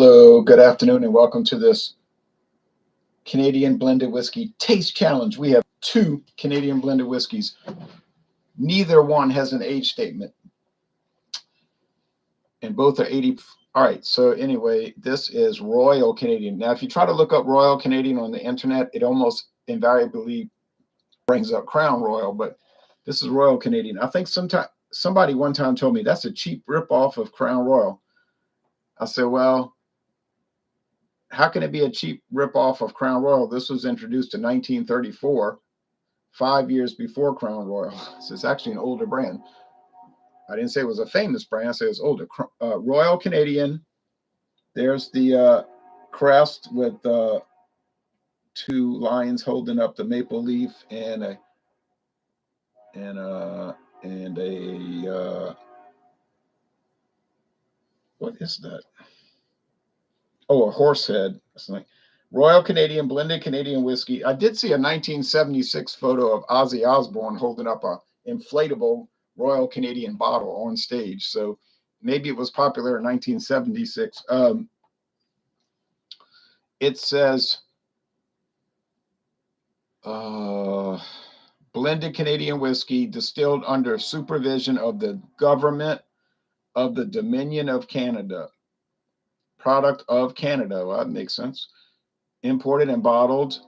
Hello, good afternoon, and welcome to this Canadian blended whiskey taste challenge. We have two Canadian blended whiskeys. Neither one has an age statement, and both are 80. All right, so anyway, this is Royal Canadian. Now, if you try to look up Royal Canadian on the internet, it almost invariably brings up Crown Royal, but this is Royal Canadian. I think somebody one time told me that's a cheap ripoff of Crown Royal. I said, well, how can it be a cheap ripoff of Crown Royal? This was introduced in 1934, 5 years before Crown Royal. So it's actually an older brand. I didn't say it was a famous brand. I said it's older. Royal Canadian. There's the crest with two lions holding up the maple leaf and a what is that? Oh, a horse head. Something. Royal Canadian blended Canadian whiskey. I did see a 1976 photo of Ozzy Osbourne holding up a inflatable Royal Canadian bottle on stage. So maybe it was popular in 1976. It says blended Canadian whiskey distilled under supervision of the government of the Dominion of Canada. Product of Canada. Well, that makes sense. Imported and bottled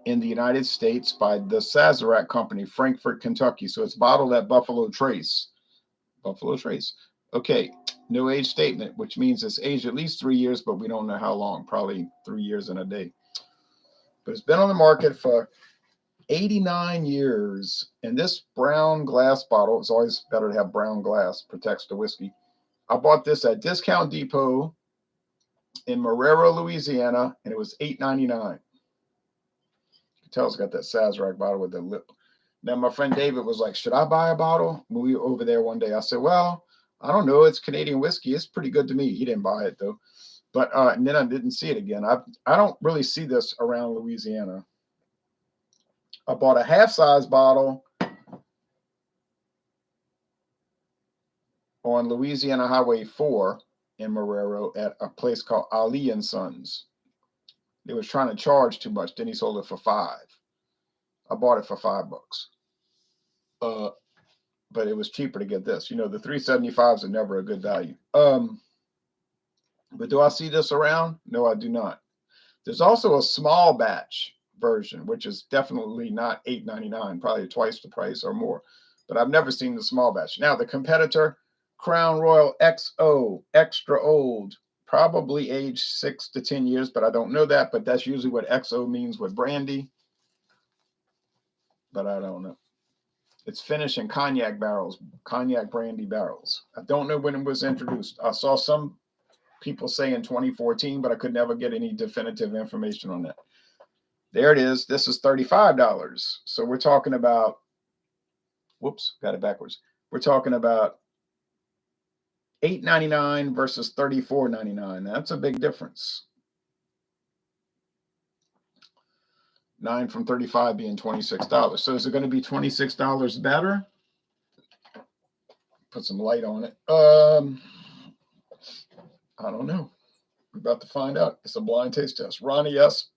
in the United States by the Sazerac Company, Frankfort, Kentucky. So it's bottled at Buffalo Trace. Buffalo Trace. Okay, no age statement, which means it's aged at least 3 years, but we don't know how long. Probably 3 years and a day. But it's been on the market for 89 years. And this brown glass bottle, it's always better to have brown glass, protects the whiskey. I bought this at Discount Depot in Marrero, Louisiana, and it was $8.99. You can tell it's got that Sazerac bottle with the lip. Now, my friend David was like, should I buy a bottle? When we were over there one day, I said, well, I don't know. It's Canadian whiskey. It's pretty good to me. He didn't buy it, though. But and then I didn't see it again. I don't really see this around Louisiana. I bought a half-size bottle on Louisiana Highway 4 in Marrero at a place called Ali and Sons. They was trying to charge too much. Then he sold it for $5. I bought it for $5. But it was cheaper to get this. You know, the 375s are never a good value. But do I see this around? No, I do not. There's also a small batch version, which is definitely not $8.99, probably twice the price or more. But I've never seen the small batch. Now, the competitor, Crown Royal XO, extra old, probably aged 6 to 10 years, but I don't know that. But that's usually what XO means with brandy. But I don't know. It's finished in cognac barrels, cognac brandy barrels. I don't know when it was introduced. I saw some people say in 2014, but I could never get any definitive information on that. There it is. This is $35. So we're talking about, whoops, got it backwards. We're talking about $8.99 versus $34.99. That's a big difference. 9 from 35 being $26. So is it going to be $26 better? Put some light on it. I don't know. We're about to find out. It's a blind taste test. Ronnie S.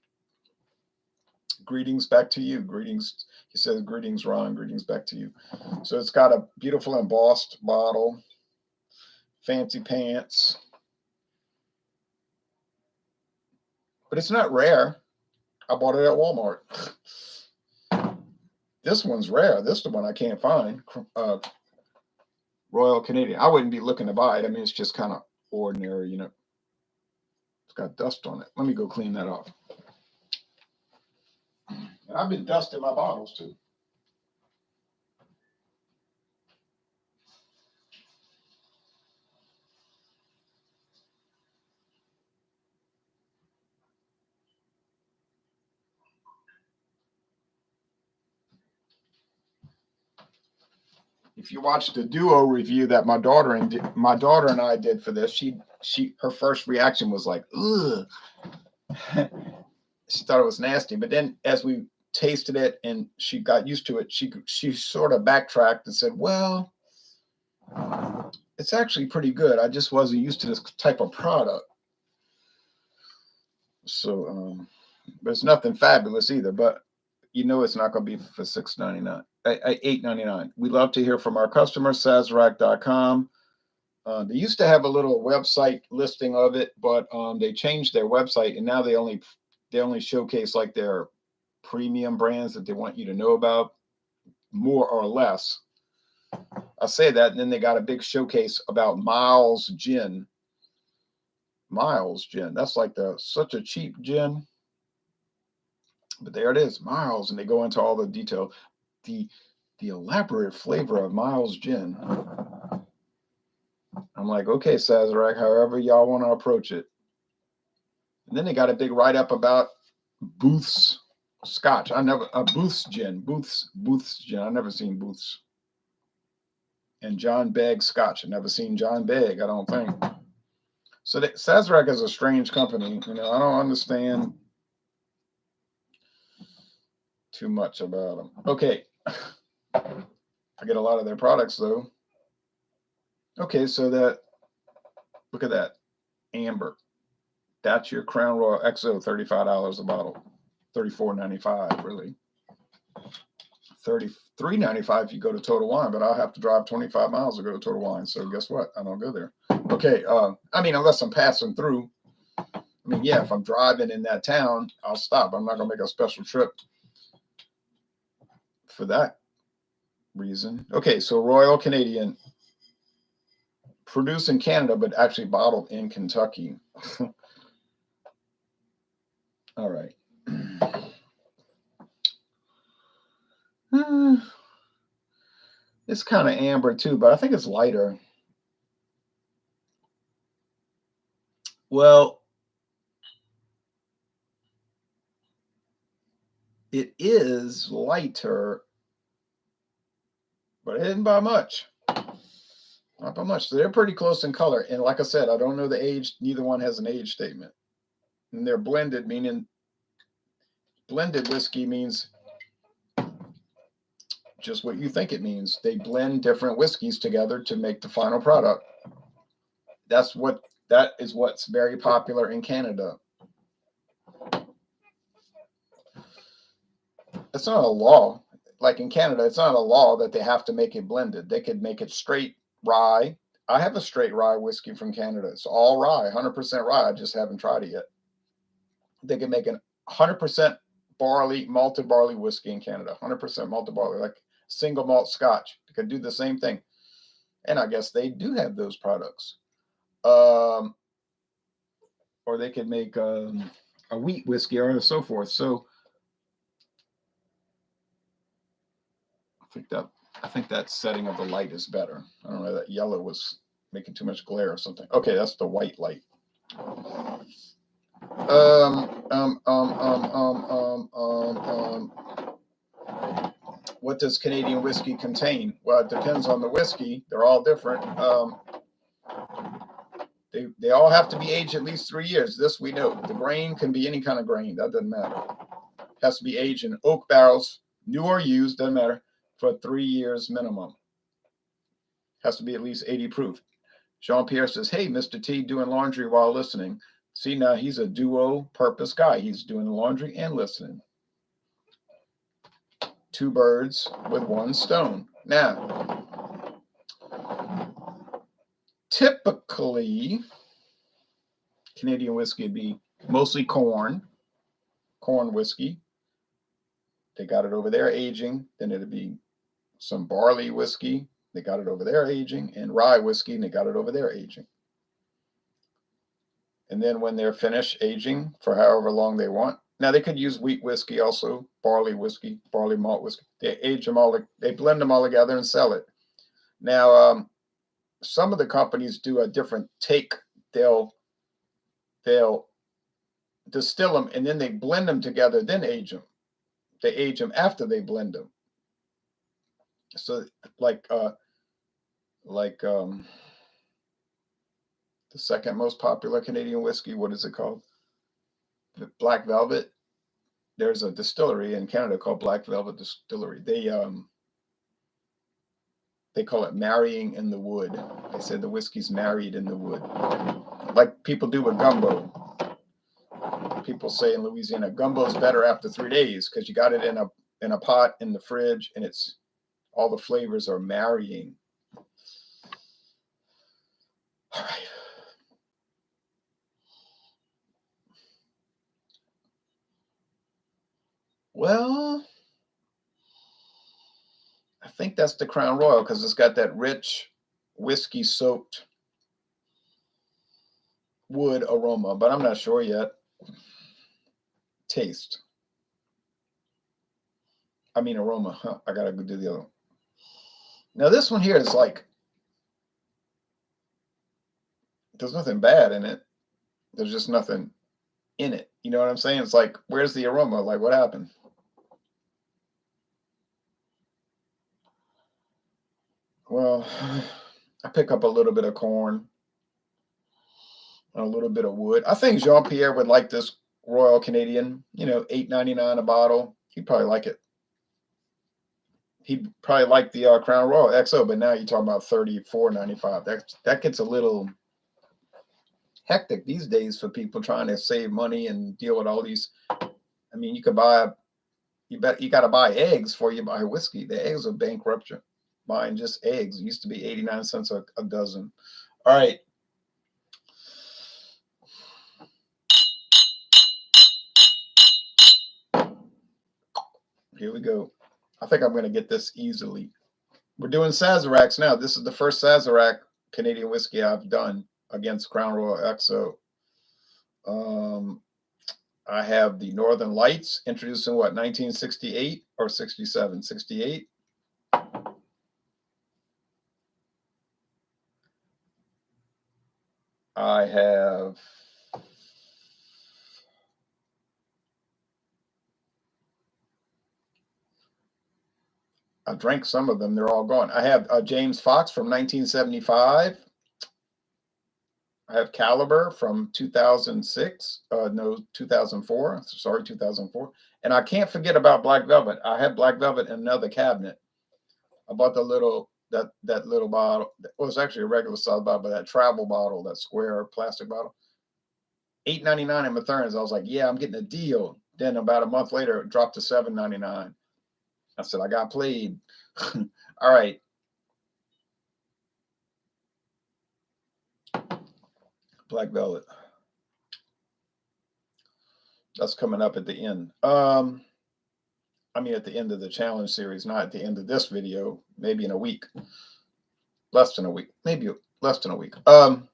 Greetings back to you. Greetings. He says, greetings, Ron. Greetings back to you. So it's got a beautiful embossed bottle. Fancy pants. But it's not rare. I bought it at Walmart. This one's rare. This is the one I can't find. Royal Canadian. I wouldn't be looking to buy it. I mean, it's just kind of ordinary, you know. It's got dust on it. Let me go clean that off. And I've been dusting my bottles too. If you watch the duo review that my daughter and I did for this, her first reaction was like, ugh. She thought it was nasty. But then as we tasted it and she got used to it, she sort of backtracked and said, well, it's actually pretty good. I just wasn't used to this type of product. So, but it's nothing fabulous either. But you know, it's not going to be for $6.99, $8.99. We love to hear from our customers. Sazerac.com. They used to have a little website listing of it, but they changed their website, and now they only showcase like their premium brands that they want you to know about, more or less. I say that, and then they got a big showcase about Miles Gin. Miles Gin. That's like such a cheap gin, but there it is, Miles, and they go into all the detail, the the elaborate flavor of Miles Gin. I'm like, okay, Sazerac, however y'all want to approach it. And then they got a big write up about Booth's Scotch. Booth's Gin. Booth's Gin. I've never seen Booth's. And John Begg Scotch. I've never seen John Begg, I don't think. So Sazerac is a strange company. I don't understand too much about them. Okay. I get a lot of their products though. Okay, so look at that. Amber. That's your Crown Royal XO, $35 a bottle. $34.95 really. $33.95 if you go to Total Wine, but I'll have to drive 25 miles to go to Total Wine. So guess what? I don't go there. Okay. Unless I'm passing through. Yeah, if I'm driving in that town, I'll stop. I'm not gonna make a special trip for that reason. Okay, so Royal Canadian, produced in Canada, but actually bottled in Kentucky. All right. It's kind of amber too, but I think it's lighter. Well, it is lighter, but it isn't by much. Not by much. So they're pretty close in color. And like I said, I don't know the age. Neither one has an age statement. And they're blended, meaning blended whiskey means just what you think it means. They blend different whiskeys together to make the final product. That is what's very popular in Canada. It's not a law. Like in Canada, it's not a law that they have to make it blended. They could make it straight rye. I have a straight rye whiskey from Canada. It's all rye, 100% rye. I just haven't tried it yet. They can make an 100% malted barley whiskey in Canada. 100% malted barley, like single malt Scotch. They could do the same thing. And I guess they do have those products. Or they could make a wheat whiskey or so forth. So I think that setting of the light is better. I don't know, that yellow was making too much glare or something. Okay, that's the white light. What does Canadian whiskey contain? Well, it depends on the whiskey. They're all different. They all have to be aged at least 3 years. This we know. The grain can be any kind of grain. That doesn't matter. It has to be aged in oak barrels, new or used, doesn't matter, for 3 years minimum. Has to be at least 80 proof. Jean-Pierre says, hey, Mr. T, doing laundry while listening. See, now he's a duo purpose guy. He's doing the laundry and listening. 2 birds with 1 stone. Now, typically, Canadian whiskey would be mostly corn whiskey. They got it over there aging. Then it'd be some barley whiskey. They got it over there aging, and rye whiskey, and they got it over there aging. And then when they're finished aging for however long they want, now they could use wheat whiskey also, barley whiskey, barley malt whiskey. They age them all, they blend them all together and sell it. Now, some of the companies do a different take. They'll distill them and then they blend them together, then age them. They age them after they blend them. So the second most popular Canadian whiskey, what is it called? The Black Velvet. There's a distillery in Canada called Black Velvet Distillery. They call it marrying in the wood. They said the whiskey's married in the wood, like people do with gumbo. people say in Louisiana, gumbo is better after 3 days because you got it in a pot in the fridge, and it's all the flavors are marrying. All right. Well, I think that's the Crown Royal because it's got that rich whiskey soaked wood aroma, but I'm not sure yet. Taste. I mean aroma. Huh, I gotta go do the other one. Now this one here is like, there's nothing bad in it. There's just nothing in it. You know what I'm saying? It's like, where's the aroma? Like, what happened? Well, I pick up a little bit of corn, a little bit of wood. I think Jean-Pierre would like this Royal Canadian, $8.99 a bottle. He'd probably like it. He'd probably like the Crown Royal XO, but now you're talking about $34.95. That gets a little hectic these days for people trying to save money and deal with all these. I mean, you got to buy eggs before you buy whiskey. The eggs are bankrupt. Buying just eggs. It used to be 89 cents a dozen. All right. Here we go. I think I'm going to get this easily. We're doing Sazeracs now. This is the first Sazerac Canadian whiskey I've done against Crown Royal XO. I have the Northern Lights, introduced in what, 1968 or 67? 68. I drank some of them. They're all gone. I have James Fox from 1975. I have Caliber from 2006. No, 2004. Sorry, 2004. And I can't forget about Black Velvet. I have Black Velvet in another cabinet. I bought the little that little bottle. Well, it's actually a regular size bottle, but that travel bottle, that square plastic bottle, $8.99 in Mathurns. I was like, yeah, I'm getting a deal. Then about a month later, it dropped to $7.99. I said, I got played. All right. Black Velvet. That's coming up at the end. I mean, at the end of the challenge series, not at the end of this video, maybe in a week. Less than a week. Maybe less than a week. And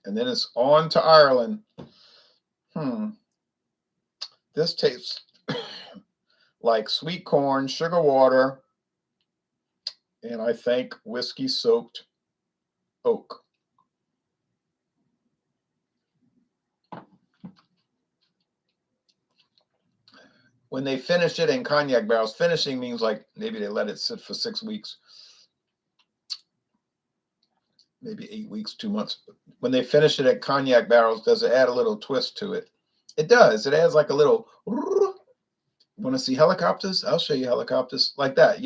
then it's on to Ireland. This tastes like sweet corn, sugar water, and I think whiskey soaked oak. When they finish it in cognac barrels, finishing means like maybe they let it sit for 6 weeks, maybe 8 weeks, 2 months. When they finish it at cognac barrels, does it add a little twist to it? It does. It adds like a little. Want to see helicopters? I'll show you helicopters like that.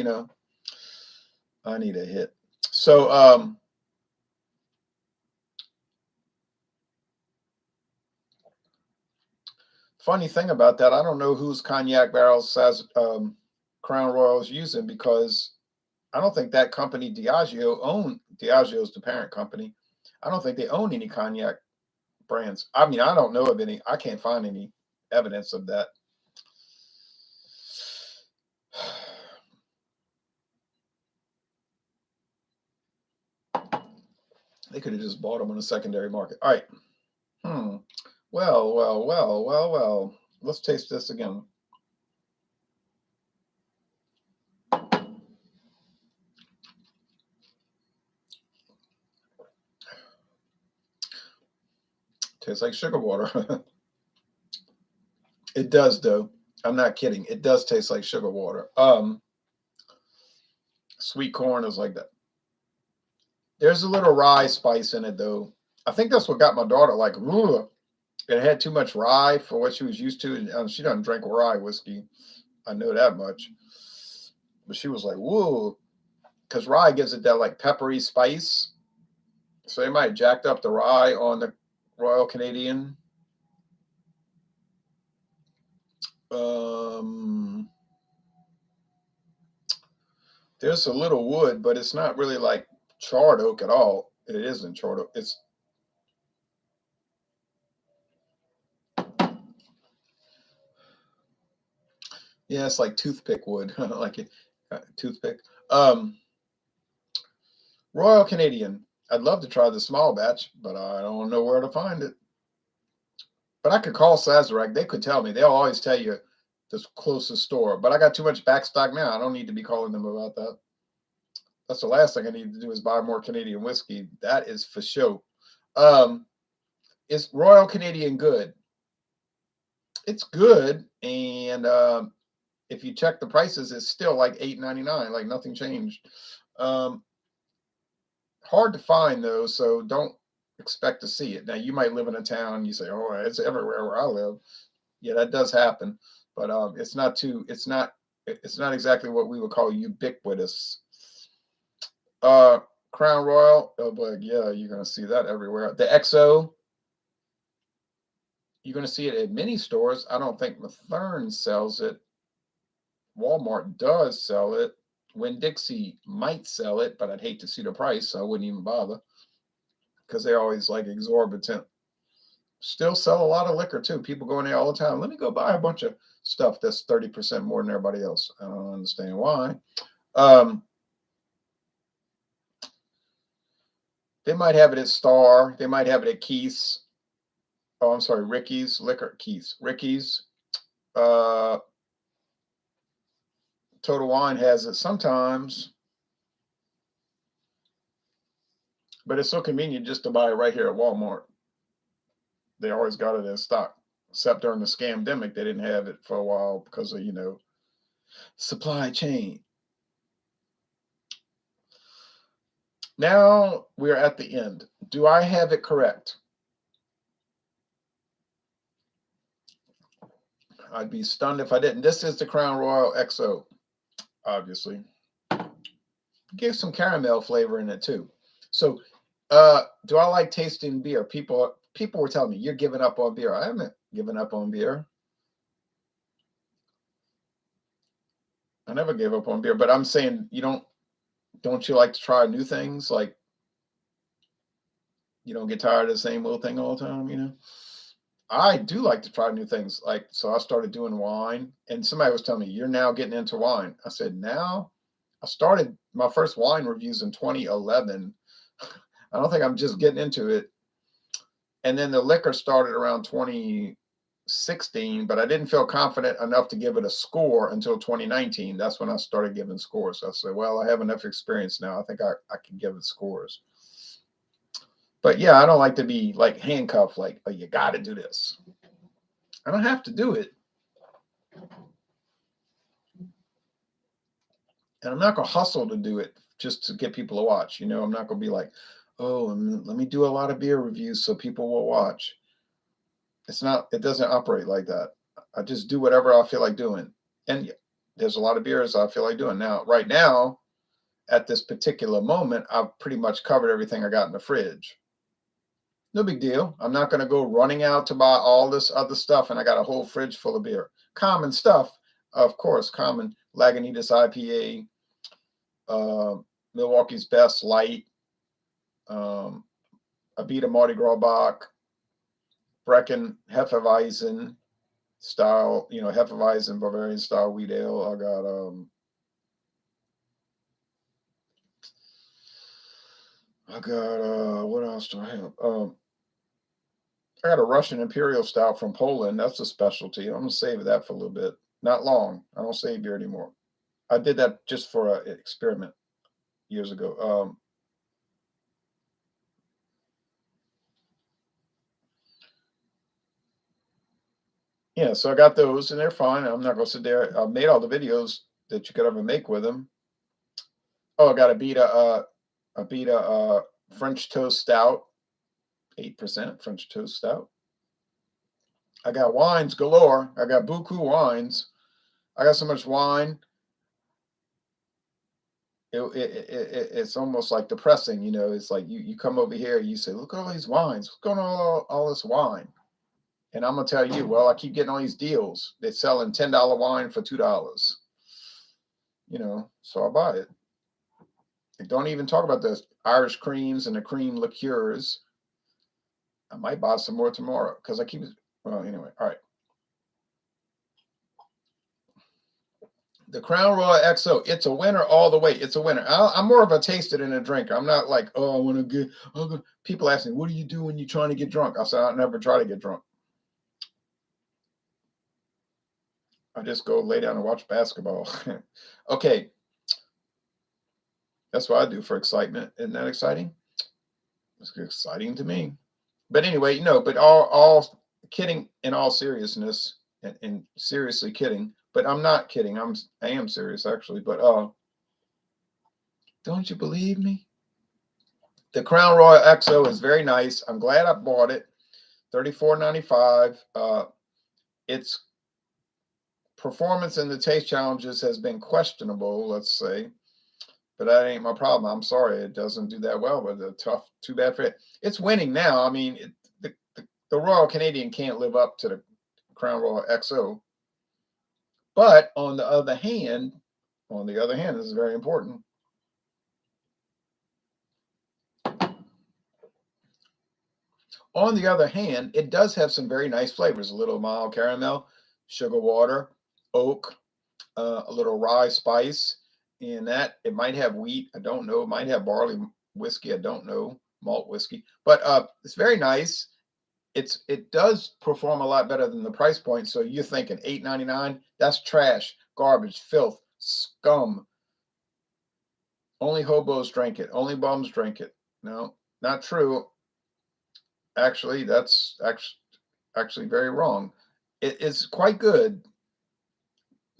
I need a hit. So, funny thing about that, I don't know whose cognac barrels Crown Royal is using, because I don't think that company Diageo is the parent company. I don't think they own any cognac brands. I mean, I don't know of any. I can't find any evidence of that. They could have just bought them on the secondary market. All right. Well. Let's taste this again. Tastes like sugar water. It does, though. I'm not kidding. It does taste like sugar water. Sweet corn is like that. There's a little rye spice in it, though. I think that's what got my daughter like, ugh. It had too much rye for what she was used to. And she doesn't drink rye whiskey. I know that much. But she was like, whoa. Because rye gives it that like peppery spice. So they might have jacked up the rye on the Royal Canadian. There's a little wood, but it's not really like charred oak at all. It isn't charred oak. It's like toothpick wood, like toothpick. Um, Royal Canadian. I'd love to try the small batch, but I don't know where to find it. But I could call Sazerac. They could tell me. They'll always tell you the closest store. But I got too much backstock now. I don't need to be calling them about that. That's the last thing I need to do is buy more Canadian whiskey. That is for sure. Um, is Royal Canadian good? It's good, and if you check the prices, it's still like $8.99, like nothing changed. Um, Hard to find though, so don't expect to see it. Now you might live in a town, you say, "Oh, it's everywhere where I live." Yeah, that does happen, but it's not too. It's not exactly what we would call ubiquitous. Uh, Crown Royal. Oh boy, yeah, you're gonna see that everywhere. The XO. You're gonna see it at many stores. I don't think Mathern sells it. Walmart does sell it. Winn-Dixie might sell it, but I'd hate to see the price, so I wouldn't even bother because they're always like exorbitant. Still sell a lot of liquor too. People go in there all the time. Let me go buy a bunch of stuff that's 30% more than everybody else. I don't understand why. Um, they might have it at Star. They might have it at Keith's. Oh, I'm sorry, Ricky's Liquor. Keith's, Ricky's. Uh, Total Wine has it sometimes, but it's so convenient just to buy it right here at Walmart. They always got it in stock. Except during the scamdemic, they didn't have it for a while because of supply chain. Now we're at the end. Do I have it correct? I'd be stunned if I didn't. This is the Crown Royal XO, obviously. Give some caramel flavor in it too. So, do I like tasting beer? People were telling me you're giving up on beer. I haven't given up on beer. I never gave up on beer, but I'm saying don't you like to try new things? Like you don't get tired of the same old thing all the time? I do like to try new things. Like, so I started doing wine, and somebody was telling me, "You're now getting into wine." I said, "Now." I started my first wine reviews in 2011. I don't think I'm just getting into it. And then the liquor started around 2016, but I didn't feel confident enough to give it a score until 2019. That's when I started giving scores. I said, "Well, I have enough experience now. I think I can give it scores." But yeah, I don't like to be like handcuffed, like, "Oh, you got to do this." I don't have to do it. And I'm not going to hustle to do it just to get people to watch. I'm not going to be like, "Oh, let me do a lot of beer reviews so people will watch." It doesn't operate like that. I just do whatever I feel like doing. And there's a lot of beers I feel like doing now. Right now, at this particular moment, I've pretty much covered everything I got in the fridge. No big deal. I'm not going to go running out to buy all this other stuff, and I got a whole fridge full of beer. Common stuff, of course, common Lagunitas IPA, uh, Milwaukee's Best Light, um, Abita Mardi Gras Bock, Brecken Hefeweizen style, Hefeweizen Bavarian style wheat ale. I got what else do I have? I got a Russian Imperial Stout from Poland. That's a specialty. I'm gonna save that for a little bit. Not long. I don't save beer anymore. I did that just for an experiment years ago. Yeah, so I got those, and they're fine. I'm not gonna sit there. I made all the videos that you could ever make with them. Oh, I got a French toast stout, 8% French toast stout. I got wines galore. I got buku wines. I got so much wine. It's almost like depressing. It's like you come over here, you say, "Look at all these wines. What's going on all this wine?" And I'm going to tell you, well, I keep getting all these deals. They're selling $10 wine for $2. So I buy it. They don't even talk about the Irish creams and the cream liqueurs. I might buy some more tomorrow because I keep, well, anyway, all right. The Crown Royal XO, it's a winner all the way. It's a winner. I'm more of a taster than a drinker. I'm not like, oh, I want to get, people ask me, what do you do when you're trying to get drunk? I said, I never try to get drunk. I just go lay down and watch basketball. Okay. That's what I do for excitement. Isn't that exciting? It's exciting to me. But anyway, but all kidding in all seriousness and seriously kidding, but I'm not kidding. I am serious actually, but don't you believe me? The Crown Royal XO is very nice. I'm glad I bought it. $34.95. Its performance in the taste challenges has been questionable, let's say. But that ain't my problem. I'm sorry. It doesn't do that well, but too bad for it. It's winning now. I mean, the Royal Canadian can't live up to the Crown Royal XO. But on the other hand, this is very important. On the other hand, it does have some very nice flavors. A little mild caramel, sugar water, oak, a little rye spice. And that it might have wheat. I don't know. It might have barley whiskey. I don't know. Malt whiskey. But it's very nice. It does perform a lot better than the price point. So you're thinking $8.99? That's trash, garbage, filth, scum. Only hobos drink it. Only bums drink it. No, not true. Actually, that's actually very wrong. It is quite good.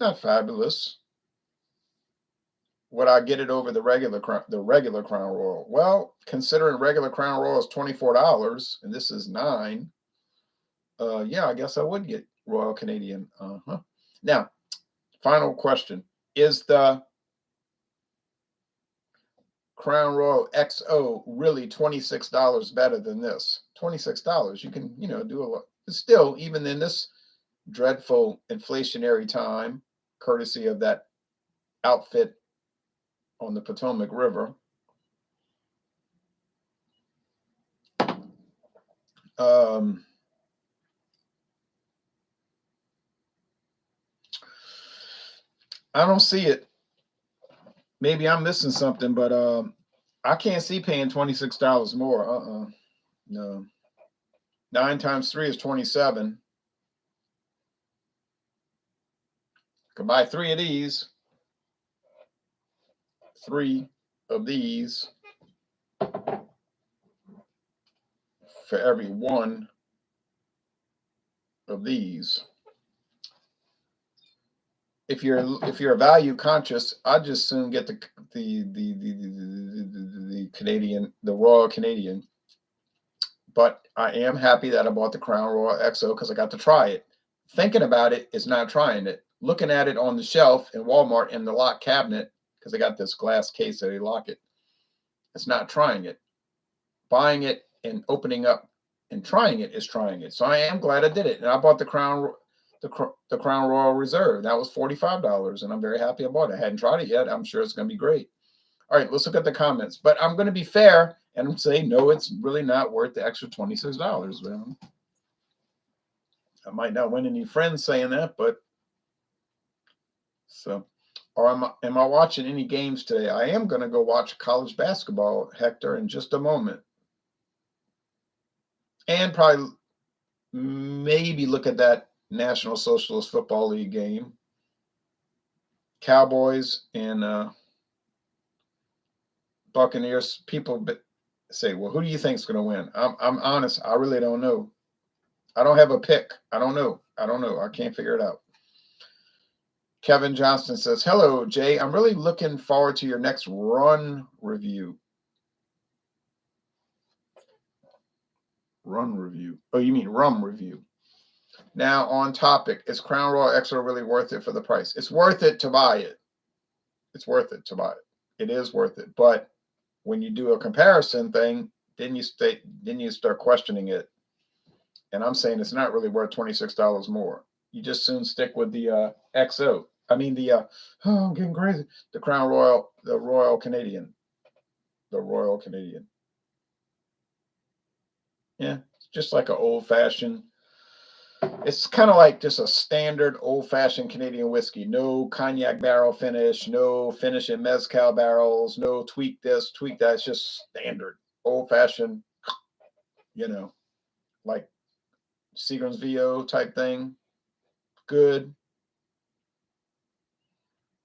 Not fabulous. Would I get it over the regular Crown Royal? Well, considering regular Crown Royal is $24 and this is $9, yeah, I guess I would get Royal Canadian. Now, final question: is the Crown Royal XO really $26 better than this? $26, you can do a lot. But still, even in this dreadful inflationary time, courtesy of that outfit on the Potomac River. I don't see it. Maybe I'm missing something, but I can't see paying $26 more. No. 9 times 3 is 27. I could buy 3 of these. 3 of these for every 1 of these. If you're value conscious, I'd just soon get the Canadian, the Royal Canadian. But I am happy that I bought the Crown Royal XO because I got to try it. Thinking about it is not trying it. Looking at it on the shelf in Walmart in the lock cabinet, because they got this glass case that they lock it. It's not trying it. Buying it and opening up and trying it is trying it. So I am glad I did it. And I bought the Crown Royal Reserve. That was $45, and I'm very happy I bought it. I hadn't tried it yet. I'm sure it's going to be great. All right, let's look at the comments. But I'm going to be fair and say, no, it's really not worth the extra $26. Well, I might not win any friends saying that, but so. Or am I watching any games today? I am going to go watch college basketball, Hector, in just a moment. And probably maybe look at that National Socialist Football League game. Cowboys and Buccaneers. People say, well, who do you think is going to win? I'm honest. I really don't know. I don't have a pick. I don't know. I can't figure it out. Kevin Johnston says, hello, Jay. I'm really looking forward to your next run review. Run review. Oh, you mean rum review. Now, on topic, is Crown Royal XO really worth it for the price? It's worth it to buy it. It's worth it to buy it. It is worth it. But when you do a comparison thing, then you start questioning it. And I'm saying it's not really worth $26 more. You just soon stick with the XO. I mean oh, I'm getting crazy. The Crown Royal, the Royal Canadian, the Royal Canadian. Yeah, it's just like an old fashioned. It's kind of like just a standard old fashioned Canadian whiskey. No cognac barrel finish, no finish in mezcal barrels, no tweak this, tweak that. It's just standard old fashioned, you know, like Seagram's VO type thing. Good,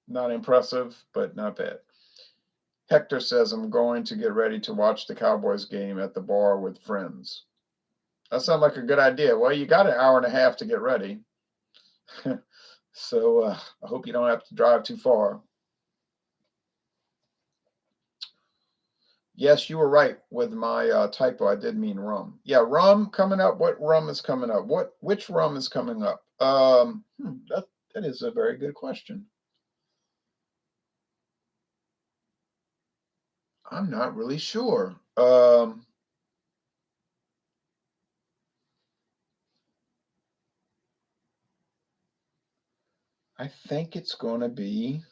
not impressive, but not bad. Hector says, I'm going to get ready to watch the Cowboys game at the bar with friends. That sounds like a good idea. Well, you got an hour and a half to get ready. So I hope you don't have to drive too far. Yes, you were right with my typo. I did mean rum. Yeah, rum coming up. What rum is coming up? Which rum is coming up? That is a very good question. I'm not really sure. I think it's going to be.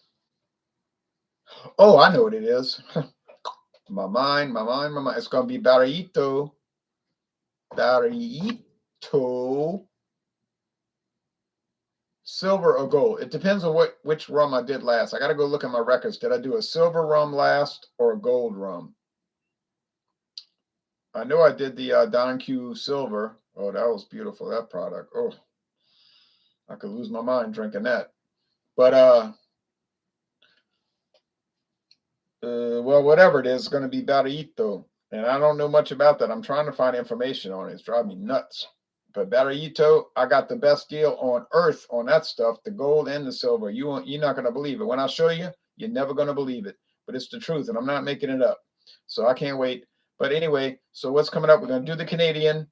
Oh, I know what it is. My mind. It's going to be Barrito. Barrito. Silver or gold. It depends on which rum I did last. I got to go look at my records. Did I do a silver rum last or a gold rum? I know I did the Don Q Silver. Oh, that was beautiful, that product. Oh, I could lose my mind drinking that. But well, whatever it is, it's going to be Barrito. And I don't know much about that. I'm trying to find information on it. It's driving me nuts. But Barrito, I got the best deal on earth on that stuff, the gold and the silver. You're not going to believe it. When I show you, you're never going to believe it. But it's the truth, and I'm not making it up. So I can't wait. But anyway, so what's coming up? We're going to do the Canadian,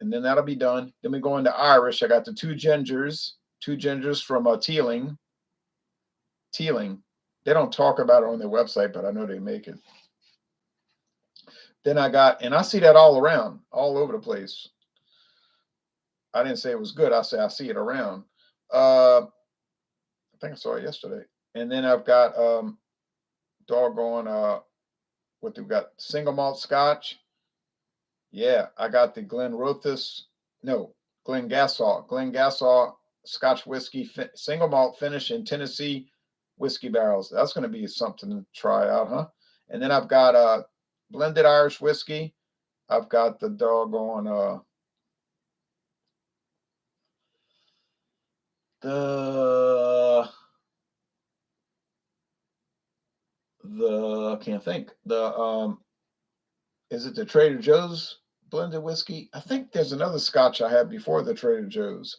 and then that'll be done. Then we go into Irish. I got the two gingers from Teeling. Teeling. They don't talk about it on their website, but I know they make it. Then I got, and I see that all around, all over the place. I didn't say it was good. I say I see it around. I think I saw it yesterday. And then I've got doggone what do we got? Single malt Scotch. Yeah, I got the Glenrothes. No, Glengassaw Scotch whiskey single malt finish in Tennessee whiskey barrels. That's going to be something to try out, huh? And then I've got blended Irish whiskey. I've got the doggone I can't think. Is it the Trader Joe's blended whiskey? I think there's another Scotch I had before the Trader Joe's.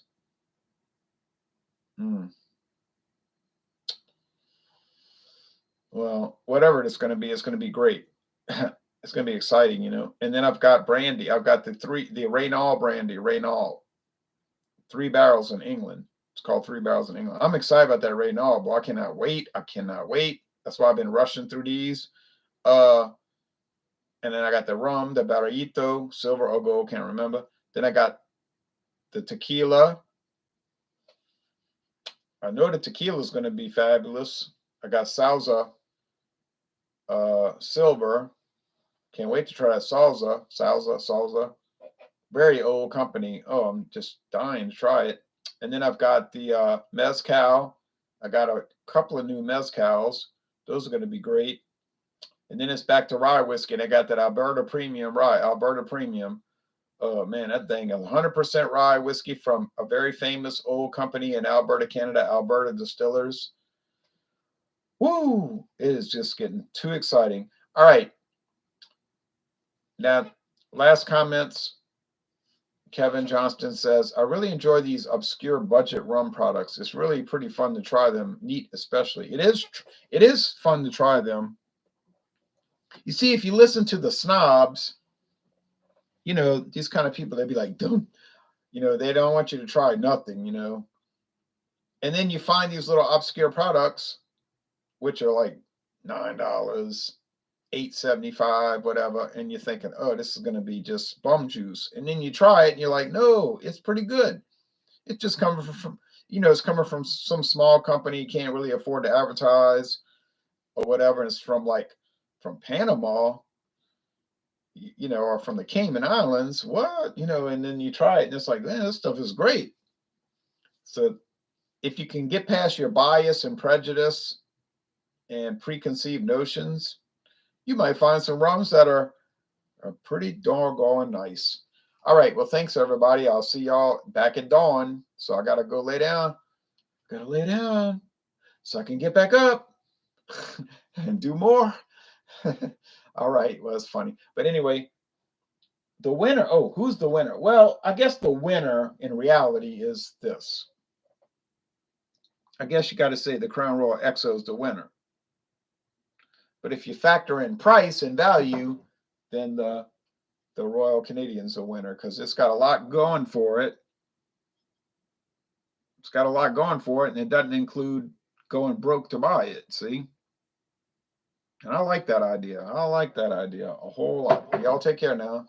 Well, whatever it's going to be great. It's going to be exciting, you know. And then I've got brandy. I've got the Raynal brandy, Raynal, 3 barrels in England. It's called 3 barrels in England. I'm excited about that Raynal, boy. I cannot wait. That's why I've been rushing through these. And then I got the rum, the Barrito, silver or gold, can't remember. Then I got the tequila. I know the tequila is going to be fabulous. I got Salsa silver. Can't wait to try that Salsa. Very old company. Oh, I'm just dying to try it. And then I've got the mezcal. I got a couple of new mezcals. Those are going to be great. And then it's back to rye whiskey. And I got that Alberta Premium rye. Alberta Premium. Oh man, that thing is 100% rye whiskey from a very famous old company in Alberta, Canada, Alberta Distillers. Woo! It is just getting too exciting. All right. Now, last comments. Kevin Johnston says, I really enjoy these obscure budget rum products. It's really pretty fun to try them. Neat, especially. It is fun to try them. You see, if you listen to the snobs, you know, these kind of people, they'd be like, don't, you know, they don't want you to try nothing, you know. And then you find these little obscure products, which are like $9, $8.75, whatever, and you're thinking, oh, this is going to be just bum juice. And then you try it and you're like, no, it's pretty good. It's just coming from it's coming from some small company you can't really afford to advertise or whatever. And it's from Panama, or from the Cayman Islands. What? And then you try it and it's like, man, this stuff is great. So if you can get past your bias and prejudice and preconceived notions, you might find some rums that are pretty doggone nice. All right. Well, thanks, everybody. I'll see y'all back at dawn. So I got to go lay down. Got to lay down so I can get back up and do more. All right. Well, it's funny. But anyway, the winner. Oh, who's the winner? Well, I guess the winner in reality is this. I guess you got to say the Crown Royal XO is the winner. But if you factor in price and value, then the Royal Canadian's a winner because it's got a lot going for it. It's got a lot going for it, and it doesn't include going broke to buy it. See? And I like that idea. I like that idea a whole lot. Y'all take care now.